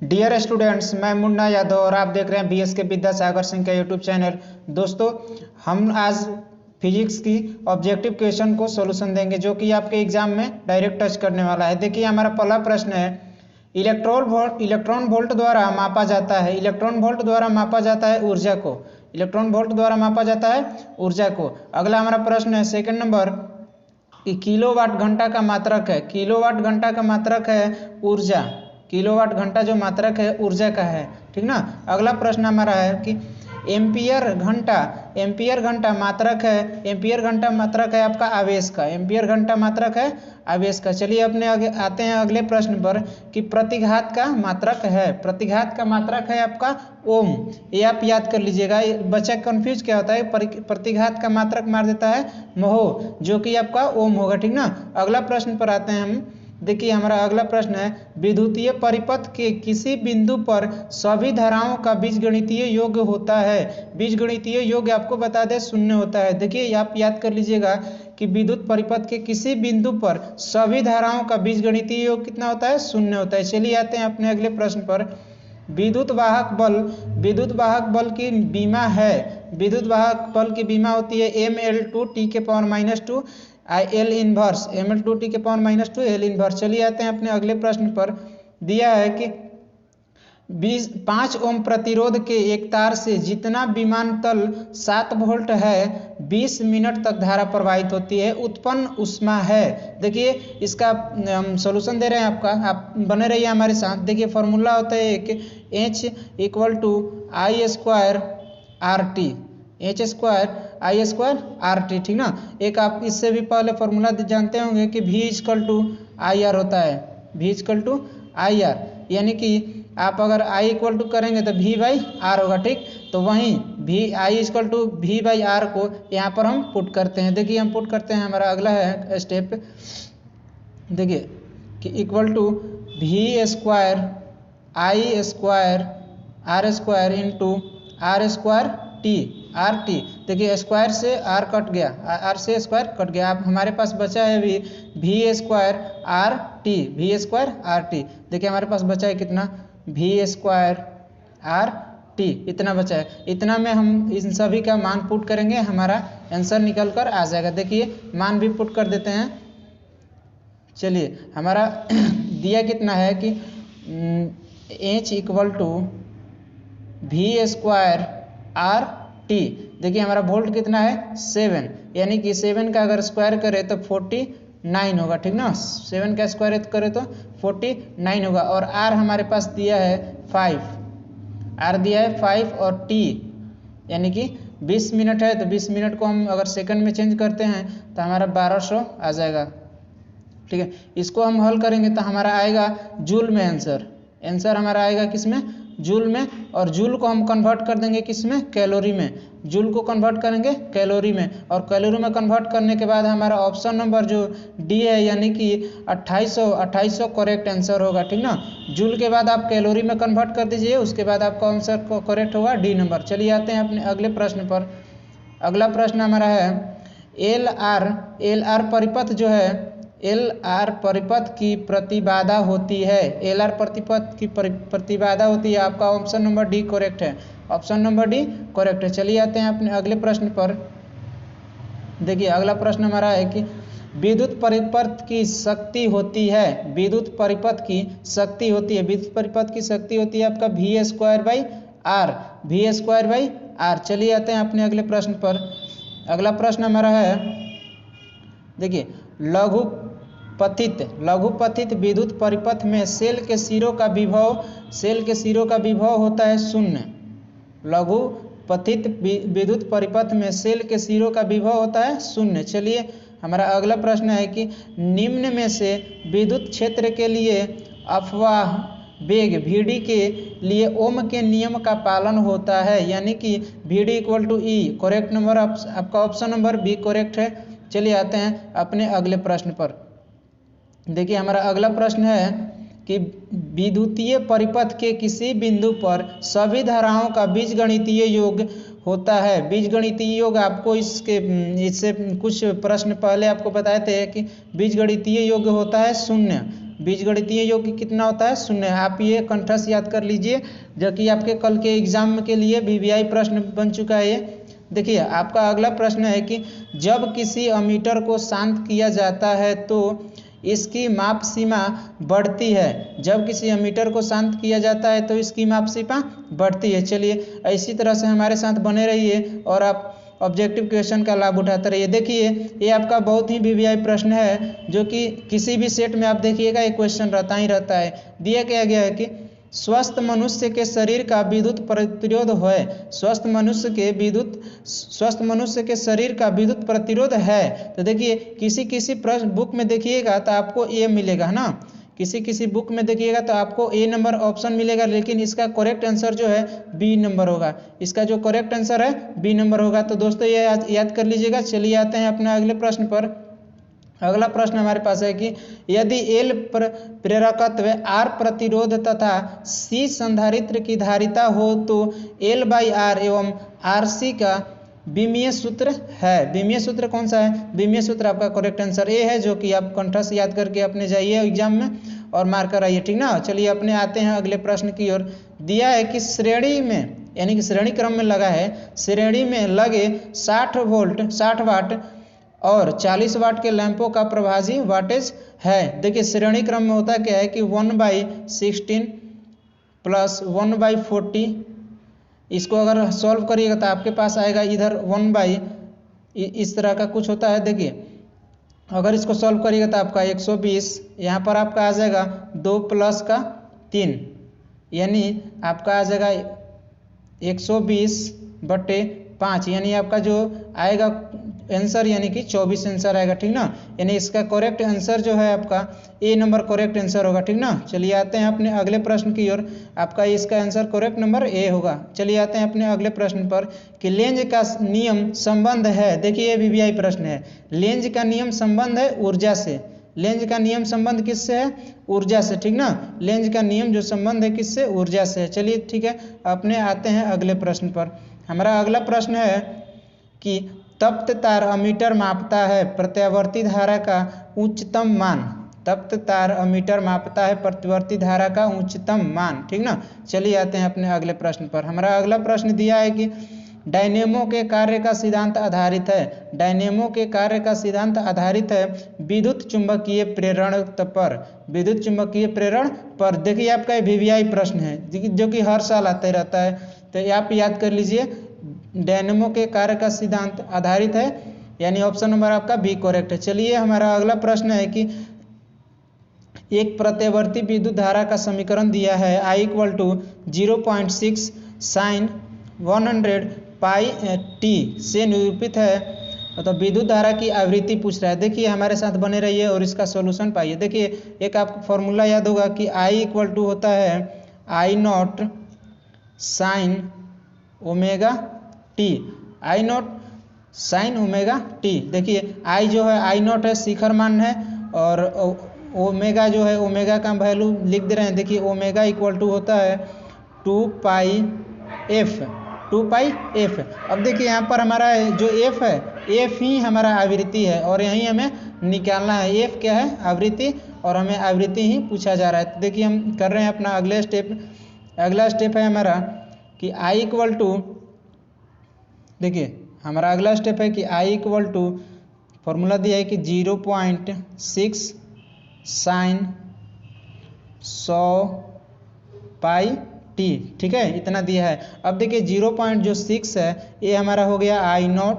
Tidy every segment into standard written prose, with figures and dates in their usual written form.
Dear students, मैं मुन्ना यादव और आप देख रहे हैं बीएस के विद्यासागर सिंह का यूट्यूब चैनल। दोस्तों, हम आज फिजिक्स की ऑब्जेक्टिव क्वेश्चन को सॉल्यूशन देंगे जो कि आपके एग्जाम में डायरेक्ट टच करने वाला है। देखिए, हमारा पहला प्रश्न है, इलेक्ट्रॉन वोल्ट द्वारा मापा जाता है। इलेक्ट्रॉन वोल्ट द्वारा मापा जाता है ऊर्जा को। इलेक्ट्रॉन वोल्ट द्वारा मापा जाता है ऊर्जा को। अगला हमारा प्रश्न है सेकंड नंबर कि किलोवाट घंटा का मात्रक है। किलोवाट घंटा का मात्रक है ऊर्जा। किलोवाट घंटा जो मात्रक है ऊर्जा का है, ठीक ना। अगला प्रश्न हमारा है कि एम्पियर घंटा। एम्पियर घंटा मात्रक है। एम्पियर घंटा मात्रक है आपका आवेश का। एम्पियर घंटा मात्रक है आवेश का। चलिए अपने आगे आते हैं अगले प्रश्न पर कि प्रतिघात का मात्रक है। प्रतिघात का मात्रक है आपका ओम। ये आप याद कर लीजिएगा। बच्चा कंफ्यूज क्या होता है, प्रतिघात का मात्रक मार देता है महो, जो कि आपका ओम होगा, ठीक ना। अगला प्रश्न पर आते हैं हम। देखिए, हमारा अगला प्रश्न है, विद्युतीय परिपथ के किसी बिंदु पर सभी धाराओं का बीजगणितीय योग होता है। बीजगणितीय योग आपको बता दें शून्य होता है। देखिए, आप याद कर लीजिएगा कि विद्युत परिपथ के किसी बिंदु पर सभी धाराओं का बीजगणितीय योग कितना होता है, शून्य होता है। चलिए आते हैं अपने अगले प्रश्न पर। विद्युत वाहक बल की बीमा है। विद्युत वाहक बल की बीमा होती है ml2 T⁻², L inverse ml2 T⁻², L inverse. चलिए आते हैं अपने अगले प्रश्न पर। दिया है कि 5 ओम प्रतिरोध के एक तार से जितना विमानतल 7 वोल्ट है 20 मिनट तक धारा प्रवाहित होती है, उत्पन्न ऊष्मा है। देखिए, इसका हम सॉल्यूशन दे रहे हैं आपका, आप बने रहिए हमारे साथ। देखिए, फॉर्मूला होता है एक H = I²RT। H²I²RT, ठीक ना। एक आप इससे भी पहले फॉर्मूला जानते होंगे कि V = IR होता है। V = IR, यानी कि आप अगर I = करेंगे तो V/R होगा, ठीक। तो वहीं I = V/R को यहाँ पर हम पुट करते हैं। देखिए, हम पुट करते हैं। हमारा अगला है स्टेप, देखिए कि = V²I²R² देखिए, स्क्वायर से R कट गया, R से स्क्वायर कट गया। आप हमारे पास बचा है अभी V²RT। देखिए, हमारे पास बचा है कितना, V²RT, इतना बचा है। इतना में हम इन सभी का मान पुट करेंगे, हमारा आंसर निकल कर आ जाएगा। देखिए, मान भी पुट कर देते हैं। चलिए, हमारा दिया कितना है कि H = V²RT। देखिए, हमारा वोल्ट कितना है 7, यानी कि 7 का अगर स्क्वायर करें तो 49 होगा, ठीक ना। 7 का स्क्वायर करें तो 49 होगा। और R हमारे पास दिया है 5, R दिया है 5 और T यानी कि 20 मिनट है, तो 20 मिनट को हम अगर सेकंड में चेंज करते हैं तो हमारा 1200 आ जाएगा, ठीक है। इसको हम हल करेंगे तो हमारा आएगा जूल में आंसर हमारा आएगा किस में, जूल में। और जूल को हम कन्वर्ट कर देंगे किस में, कैलोरी में। जूल को कन्वर्ट करेंगे कैलोरी में, और कैलोरी में कन्वर्ट करने के बाद हमारा ऑप्शन नंबर जो डी है यानी कि 2800 करेक्ट आंसर होगा, ठीक ना। जूल के बाद आप कैलोरी में कन्वर्ट कर दीजिए, उसके बाद आपका आंसर करेक्ट होगा डी नंबर। चलिए आते हैं अपने अगले प्रश्न पर। अगला प्रश्न हमारा है, एल आर परिपथ जो है, LR परिपथ की प्रतिबाधा होती है। LR परिपथ की प्रतिबाधा होती है। आपका ऑप्शन नंबर डी करेक्ट है। ऑप्शन नंबर डी करेक्ट है। चलिए आते हैं अपने अगले प्रश्न पर। देखिए, अगला प्रश्न हमारा है कि विद्युत परिपथ की शक्ति होती है। विद्युत परिपथ की शक्ति होती है। विद्युत परिपथ की शक्ति होती है आपका V²/R। चलिए आते हैं अपने अगले प्रश्न पर। अगला प्रश्न हमारा है, देखिए, लघुपथित विद्युत परिपथ में सेल के सिरों का विभव होता है 0। लघुपथित विद्युत परिपथ में सेल के सिरों का विभव होता है 0। चलिए, हमारा अगला प्रश्न है कि निम्न में से विद्युत क्षेत्र के लिए अफवाह वेग VD के लिए ओम के नियम का पालन होता है, यानी कि VD = E। करेक्ट नंबर आपका ऑप्शन नंबर बी करेक्ट है। चलिए आते हैं अपने अगले प्रश्न पर। देखिए, हमारा अगला प्रश्न है कि विद्युतीय परिपथ के किसी बिंदु पर सभी धाराओं का बीजगणितीय योग होता है। बीजगणितीय योग आपको इससे कुछ प्रश्न पहले आपको बताए थे कि बीजगणितीय योग होता है 0। बीजगणितीय योग कितना होता है, 0। आप ये कंठस्थ याद कर लीजिए, जो कि आपके कल के एग्जाम के लिए वीवीआई प्रश्न बन चुका है ये। देखिए आपका अगला प्रश्न है कि जब किसी अमीटर को शांत किया जाता है तो इसकी माप सीमा बढ़ती है। जब किसी अमीटर को शांत किया जाता है तो इसकी माप सीमा बढ़ती है। चलिए इसी तरह से हमारे साथ बने रहिए और आप ऑब्जेक्टिव क्वेश्चन का लाभ उठाते रहिए। देखिए ये आपका बहुत ही वीवीआई प्रश्न है, जो कि किसी भी सेट में आप देखिएगा एक क्वेश्चन रहता ही रहता है। दिया क्या गया है कि स्वस्थ मनुष्य के शरीर का विद्युत प्रतिरोध है। स्वस्थ मनुष्य के शरीर का विद्युत प्रतिरोध है। तो देखिए किसी प्रश्न बुक में देखिएगा तो आपको ए मिलेगा, है ना। किसी बुक में देखिएगा तो आपको ए नंबर ऑप्शन मिलेगा, लेकिन इसका करेक्ट आंसर जो है बी नंबर होगा। इसका जो करेक्ट आंसर है बी नंबर होगा। तो दोस्तों ये याद कर लीजिएगा। चलिए आते हैं अपने अगले प्रश्न पर। अगला प्रश्न हमारे पास है कि यदि एल प्रेरकत्व, आर प्रतिरोध तथा सी संधारित्र की धारिता हो तो एल बाई आर एवं आर सी का विमीय सूत्र है। विमीय सूत्र कौन सा है? विमीय सूत्र आपका करेक्ट आंसर ए है, जो कि आप कंठस्थ याद करके अपने जाइए एग्जाम में और मार्क कराइए, ठीक ना। चलिए अपने आते हैं अगले प्रश्न की ओर। दिया है कि श्रेणी में, यानी कि श्रेणी क्रम में लगा है, श्रेणी में लगे 60 वाट और 40 वाट के लैंपों का प्रभावी वाटेज है। देखिए श्रेणी क्रम में होता क्या है कि 1/16 प्लस 1/40, इसको अगर सॉल्व करिएगा तो आपके पास आएगा इधर 1 इस तरह का कुछ होता है। देखिए अगर इसको सॉल्व करिएगा तो आपका 120, यहाँ पर आपका आ जाएगा 2 प्लस का 3, यानी आपका आ जाएगा 120/5, यानी आपका जो आएगा आंसर यानी कि 24 आंसर आएगा, ठीक ना। यानी इसका करेक्ट आंसर जो है आपका ए नंबर करेक्ट आंसर होगा, ठीक ना। चलिए आते हैं अपने अगले प्रश्न की ओर। आपका इसका आंसर करेक्ट नंबर ए होगा। चलिए आते हैं अपने अगले प्रश्न पर कि लेंज का नियम संबंध है। देखिए ये वीवीआई प्रश्न है। लेंज का नियम संबंध है ऊर्जा से। लेंज का नियम संबंध किससे है? ऊर्जा से, ठीक ना। लेंज का नियम जो संबंध है किससे? ऊर्जा से। चलिए ठीक है, अपने आते हैं अगले प्रश्न पर। हमारा अगला प्रश्न है कि तप्त तार अमीटर मापता है प्रत्यावर्ती धारा का उच्चतम मान। तप्त तार अमीटर मापता है प्रतिवर्ती धारा का उच्चतम मान, ठीक ना। चलिए आते हैं अपने अगले प्रश्न पर। हमारा अगला प्रश्न दिया है कि डायनेमो के कार्य का सिद्धांत आधारित है। डायनेमो के कार्य का सिद्धांत आधारित है विद्युत चुंबकीय प्रेरण पर। विद्युत चुंबकीय प्रेरण पर। देखिए आपका वीवीआई प्रश्न है जो कि हर साल आता ही रहता है, तो आप याद कर लीजिए। डायनेमो के कार्य का सिद्धांत आधारित है, यानी ऑप्शन नंबर आपका बी करेक्ट है। चलिए हमारा अगला प्रश्न है कि एक प्रत्यावर्ती विद्युत धारा का समीकरण दिया है I = 0.6 sin 100 पाई टी से निरूपित है। तो विद्युत धारा की आवृत्ति पूछ रहा है। देखिए हमारे साथ बने रहिए और इसका सॉल्यूशन पाइए। देखिए एक आपको फॉर्मूला याद होगा कि I = होता है I0 sin omega T. I0 sin omega T. देखिए I जो है I0 है, शिखर मान है, और ओमेगा जो है ओमेगा का वैल्यू लिख दे रहे हैं। देखिए ओमेगा = होता है 2πf। अब देखिए यहाँ पर हमारा जो f है, f ही हमारा आवृत्ति है और यही हमें निकालना है। f क्या है? आवृत्ति, और हमें आवृत्ति ही पूछा जा रहा है। तो देखिए हम कर रहे हैं अपना अगला स्टेप है हमारा कि I = देखिए हमारा अगला स्टेप है कि I = फॉर्मूला दिया है कि 0.6 sin 100 पाई टी, ठीक है, इतना दिया है। अब देखिए 0.6 है ये हमारा हो गया I0,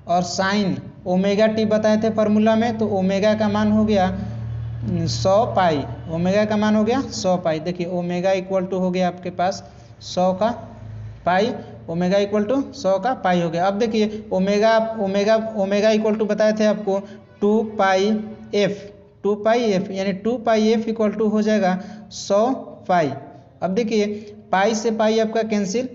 और साइन ओमेगा टी बताए थे फार्मूला में, तो ओमेगा का मान हो गया 100 पाई। ओमेगा का मान हो गया 100 पाई। देखिए ओमेगा = हो गया आपके पास 100 का पाई। ओमेगा = 100 का पाई हो गया। अब देखिए ओमेगा = बताए थे आपको 2πf, यानी 2πf = हो जाएगा 100 पाई। अब देखिए पाई से पाई आपका कैंसिल,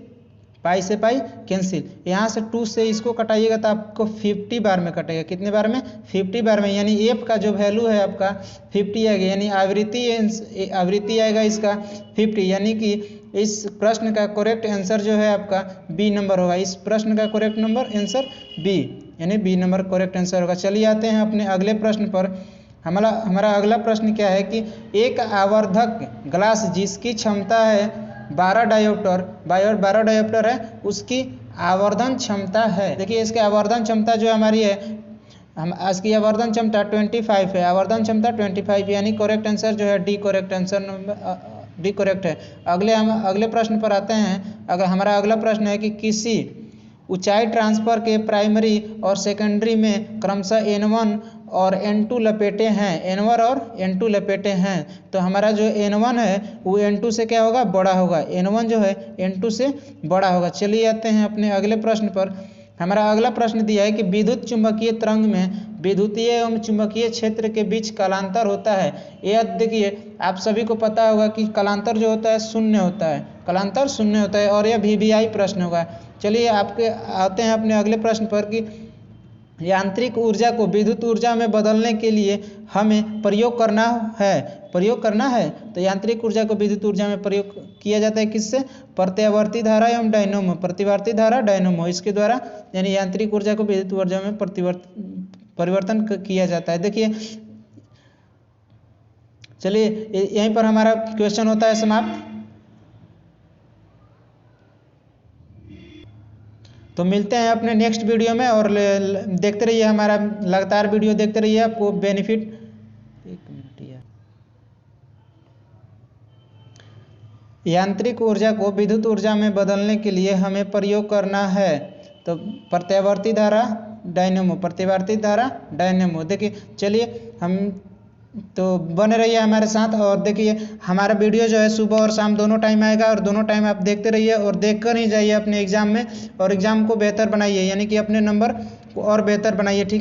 यहाँ से 2 से इसको कटाइएगा तो आपको 50 बार में कटेगा। कितने बार में? 50 बार में, यानी एफ का जो वैल्यू है आपका 50 आएगा, यानी आवृत्ति आएगा इसका 50, यानी कि इस प्रश्न का करेक्ट आंसर जो है आपका बी नंबर होगा। इस प्रश्न का करेक्ट नंबर आंसर बी, यानी बी नंबर करेक्ट आंसर होगा। चलिए आते हैं अपने अगले प्रश्न पर। हमारा अगला प्रश्न क्या है कि एक आवर्धक ग्लास जिसकी क्षमता है 12 डायोप्टर है, उसकी आवर्धन क्षमता है। देखिए इसके आवर्धन क्षमता जो हमारी है, हम आज की आवर्धन क्षमता 25 है, आवर्धन क्षमता 25, यानी करेक्ट आंसर जो है D correct answer, D correct है। अगले प्रश्न पर आते हैं। अगर हमारा अगला प्रश्न है कि किसी ऊंचाई ट्रांसफर के प्राइमरी और सेकेंडरी में क्रमशः N1 और N2 लपेटे हैं, N1 और N2 लपेटे हैं, तो हमारा जो N1 है वो N2 से क्या होगा, बड़ा होगा। N1 जो है N2 से बड़ा होगा। चलिए आते हैं अपने अगले प्रश्न पर। हमारा अगला प्रश्न दिया है कि विद्युत चुंबकीय तरंग में विद्युतीय एवं चुंबकीय क्षेत्र के बीच कालांतर होता है। यह देखिए आप सभी को पता होगा कि कालांतर जो होता है शून्य होता है, कालांतर शून्य होता है, और यह VVI प्रश्न होगा। चलिए आते हैं अपने अगले प्रश्न पर कि यांत्रिक ऊर्जा को विद्युत ऊर्जा में बदलने के लिए हमें प्रयोग करना है। तो यांत्रिक ऊर्जा को विद्युत ऊर्जा में प्रयोग किया जाता है किससे, प्रत्यावर्ती धारा एवं डायनेमो, प्रतिवर्ती धारा डायनेमो, इसके द्वारा यानी यांत्रिक ऊर्जा को विद्युत ऊर्जा में परिवर्तन किया जाता है। देखिए चलिए यहीं पर हमारा क्वेश्चन होता है समाप्त। तो मिलते हैं अपने नेक्स्ट वीडियो में, और देखते रहिए हमारा लगातार वीडियो देखते रहिए, आपको बेनिफिट। एक मिनट यार, यांत्रिक ऊर्जा को विद्युत ऊर्जा में बदलने के लिए हमें प्रयोग करना है तो प्रत्यावर्ती धारा डायनेमो, प्रतिवर्ती धारा डायनेमो। देखिए चलिए हम तो बने रहिए हमारे साथ, और देखिए हमारा वीडियो जो है सुबह और शाम दोनों टाइम आएगा, और दोनों टाइम आप देखते रहिए और देख कर ही जाइए अपने एग्जाम में, और एग्जाम को बेहतर बनाइए, यानी कि अपने नंबर को और बेहतर बनाइए। ठीक है।